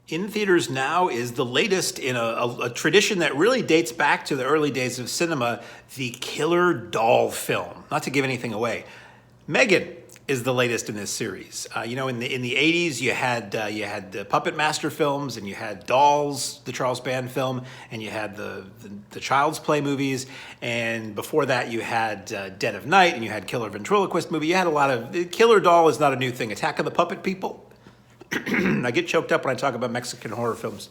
In theaters now is the latest in a tradition that really dates back to the early days of cinema, the killer doll film. Not to give anything away. M3GAN is the latest in this series. In the 80s, you had the Puppet Master films, and you had Dolls, the Charles Band film, and you had the Child's Play movies, and before that you had Dead of Night, and you had Killer Ventriloquist movie. You had a lot of killer doll is not a new thing. Attack of the Puppet People. I get choked up when I talk about Mexican horror films.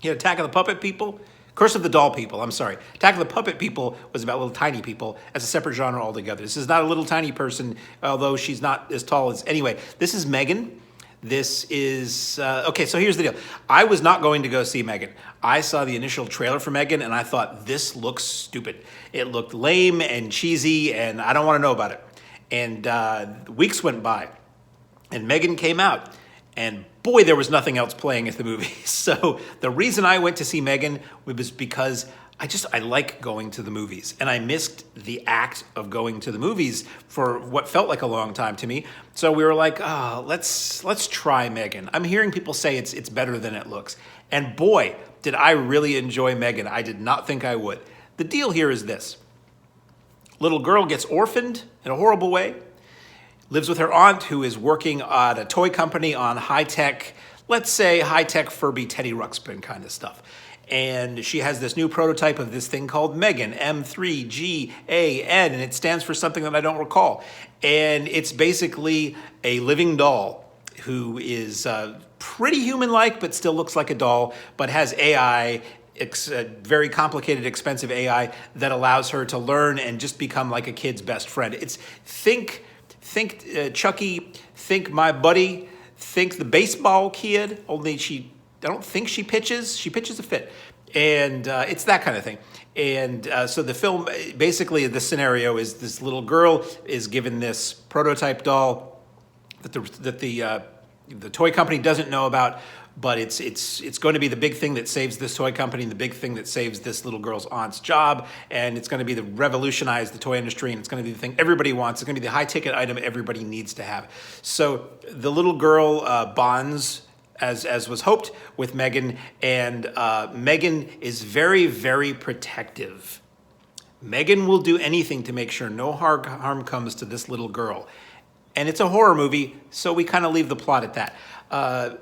You had Attack of the Puppet People. Curse of the Doll People, I'm sorry. Attack of the Puppet People was about little tiny people as a separate genre altogether. This is not a little tiny person, although she's not as tall as... Anyway, this is M3GAN. This is... okay, so here's the deal. I was not going to go see M3GAN. I saw the initial trailer for M3GAN, and I thought, this looks stupid. It looked lame and cheesy, and I don't want to know about it. And weeks went by, and M3GAN came out. And boy, there was nothing else playing at the movie. So the reason I went to see M3GAN was because I like going to the movies. And I missed the act of going to the movies for what felt like a long time to me. So we were like, let's try M3GAN. I'm hearing people say it's better than it looks. And boy, did I really enjoy M3GAN. I did not think I would. The deal here is this. Little girl gets orphaned in a horrible way. Lives with her aunt, who is working at a toy company on high-tech, let's say high-tech Furby Teddy Ruxpin kind of stuff. And she has this new prototype of this thing called M3GAN, M3GAN, and it stands for something that I don't recall. And it's basically a living doll who is pretty human-like, but still looks like a doll, but has AI, very complicated, expensive AI that allows her to learn and just become like a kid's best friend. Think Chucky, think My Buddy, think the baseball kid, only I don't think she pitches. She pitches a fit. And it's that kind of thing. And so the film, basically the scenario is this little girl is given this prototype doll that the toy company doesn't know about, but it's going to be the big thing that saves this toy company, and the big thing that saves this little girl's aunt's job, and it's going to be the revolutionize the toy industry, and it's going to be the thing everybody wants. It's going to be the high-ticket item everybody needs to have. So the little girl bonds, as was hoped, with M3GAN, and M3GAN is very, very protective. M3GAN will do anything to make sure no harm comes to this little girl. And it's a horror movie, so we kind of leave the plot at that.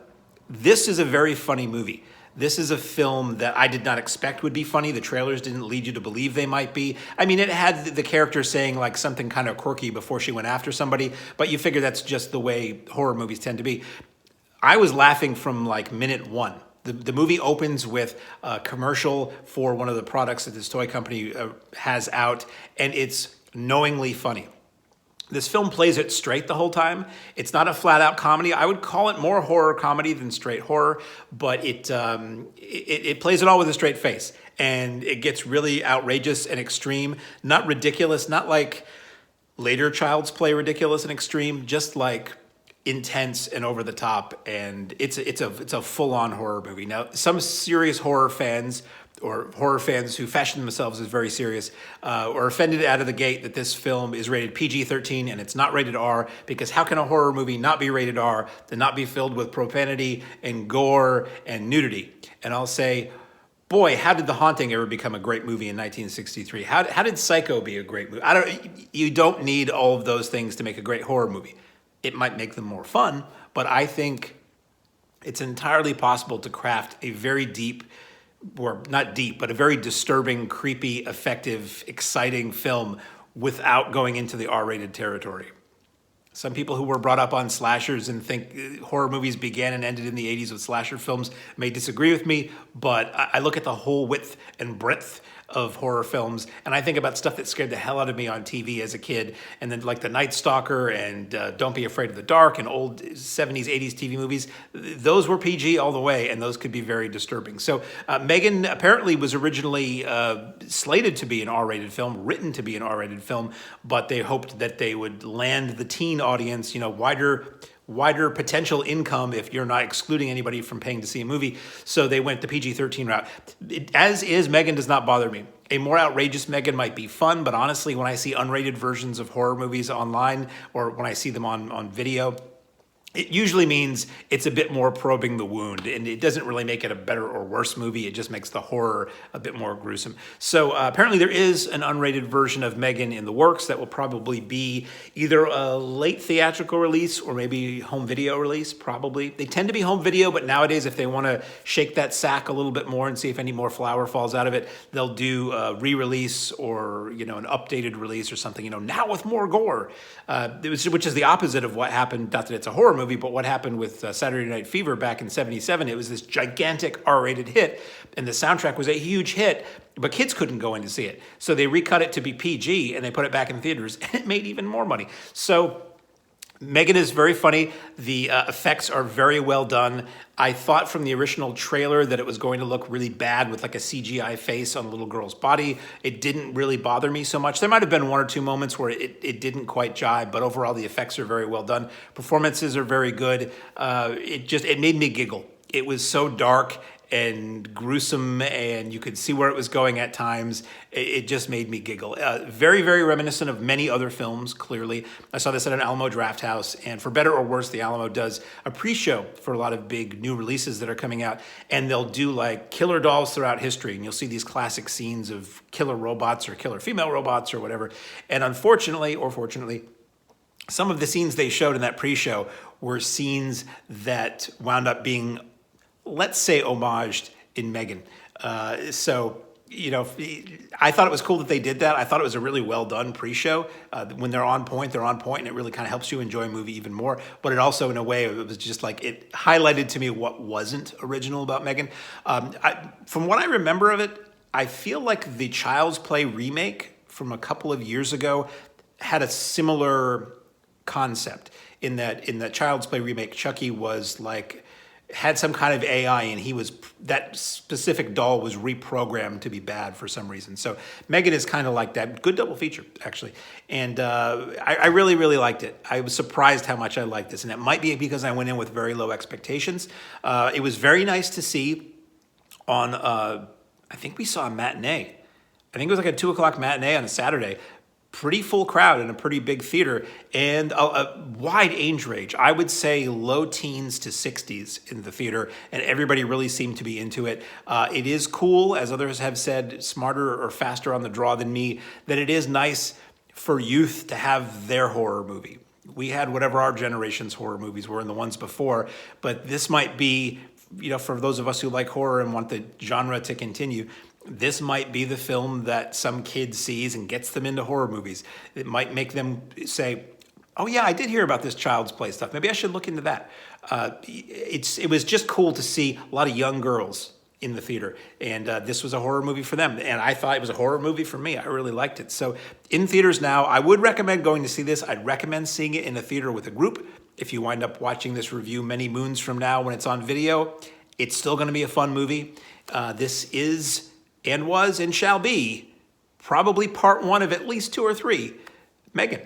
This is a very funny movie. This is a film that I did not expect would be funny. The trailers didn't lead you to believe they might be. I mean, it had the character saying like something kind of quirky before she went after somebody, but you figure that's just the way horror movies tend to be. I was laughing from like minute one. The movie opens with a commercial for one of the products that this toy company has out, and it's knowingly funny. This film plays it straight the whole time. It's not a flat-out comedy. I would call it more horror comedy than straight horror, but it plays it all with a straight face, and it gets really outrageous and extreme. Not ridiculous, not like later Child's Play ridiculous and extreme, just like intense and over the top, and it's a full-on horror movie. Now, some serious horror fans or horror fans who fashion themselves as very serious are offended out of the gate that this film is rated PG-13 and it's not rated R, because how can a horror movie not be rated R and not be filled with profanity and gore and nudity? And I'll say, boy, how did The Haunting ever become a great movie in 1963? How did Psycho be a great movie? You don't need all of those things to make a great horror movie. It might make them more fun, but I think it's entirely possible to craft a very deep, or not deep, but a very disturbing, creepy, effective, exciting film without going into the R-rated territory. Some people who were brought up on slashers and think horror movies began and ended in the 80s with slasher films may disagree with me, but I look at the whole width and breadth of horror films, and I think about stuff that scared the hell out of me on TV as a kid, and then like The Night Stalker and Don't Be Afraid of the Dark and old 70s, 80s TV movies. Those were PG all the way, and those could be very disturbing. So M3GAN apparently was originally slated to be an R-rated film, written to be an R-rated film, but they hoped that they would land the teen audience, wider potential income if you're not excluding anybody from paying to see a movie. So they went the PG-13 route. As is, M3GAN does not bother me. A more outrageous M3GAN might be fun, but honestly, when I see unrated versions of horror movies online or when I see them on video, it usually means it's a bit more probing the wound, and it doesn't really make it a better or worse movie. It just makes the horror a bit more gruesome. So apparently there is an unrated version of M3GAN in the works that will probably be either a late theatrical release or maybe home video release, probably. They tend to be home video, but nowadays if they want to shake that sack a little bit more and see if any more flour falls out of it, they'll do a re-release or, you know, an updated release or something, you know, now with more gore, which is the opposite of what happened, not that it's a horror movie, but what happened with Saturday Night Fever back in '77. It was this gigantic R-rated hit, and the soundtrack was a huge hit, but kids couldn't go in to see it. So they recut it to be PG, and they put it back in theaters, and it made even more money. So M3GAN is very funny. The effects are very well done. I thought from the original trailer that it was going to look really bad with like a CGI face on a little girl's body. It didn't really bother me so much. There might have been one or two moments where it didn't quite jive, but overall the effects are very well done. Performances are very good. It made me giggle. It was so dark and gruesome, and you could see where it was going at times. It just made me giggle. Very, very reminiscent of many other films, clearly. I saw this at an Alamo Draft House, and for better or worse, the Alamo does a pre-show for a lot of big new releases that are coming out, and they'll do like killer dolls throughout history, and you'll see these classic scenes of killer robots or killer female robots or whatever. And unfortunately, or fortunately, some of the scenes they showed in that pre-show were scenes that wound up being, let's say, homaged in M3GAN. So, you know, I thought it was cool that they did that. I thought it was a really well done pre-show. When they're on point, and it really kind of helps you enjoy a movie even more. But it also, in a way, it was just like, it highlighted to me what wasn't original about M3GAN. From what I remember of it, I feel like the Child's Play remake from a couple of years ago had a similar concept in that Child's Play remake, Chucky was like, had some kind of AI, and that specific doll was reprogrammed to be bad for some reason. So M3GAN is kind of like that. Good double feature, actually. And I really, really liked it. I was surprised how much I liked this, and it might be because I went in with very low expectations. It was very nice to see on, I think we saw a matinee. I think it was like a 2 o'clock matinee on a Saturday. Pretty full crowd in a pretty big theater, and a wide age range. I would say low teens to 60s in the theater, and everybody really seemed to be into it. It is cool, as others have said, smarter or faster on the draw than me, that it is nice for youth to have their horror movie. We had whatever our generation's horror movies were and the ones before, but this might be, you know, for those of us who like horror and want the genre to continue, this might be the film that some kid sees and gets them into horror movies. It might make them say, oh yeah, I did hear about this Child's Play stuff. Maybe I should look into that. It was just cool to see a lot of young girls in the theater, and this was a horror movie for them, and I thought it was a horror movie for me. I really liked it. So in theaters now, I would recommend going to see this. I'd recommend seeing it in a theater with a group. If you wind up watching this review many moons from now when it's on video, it's still going to be a fun movie. This is and was and shall be probably part one of at least 2 or 3. M3GAN.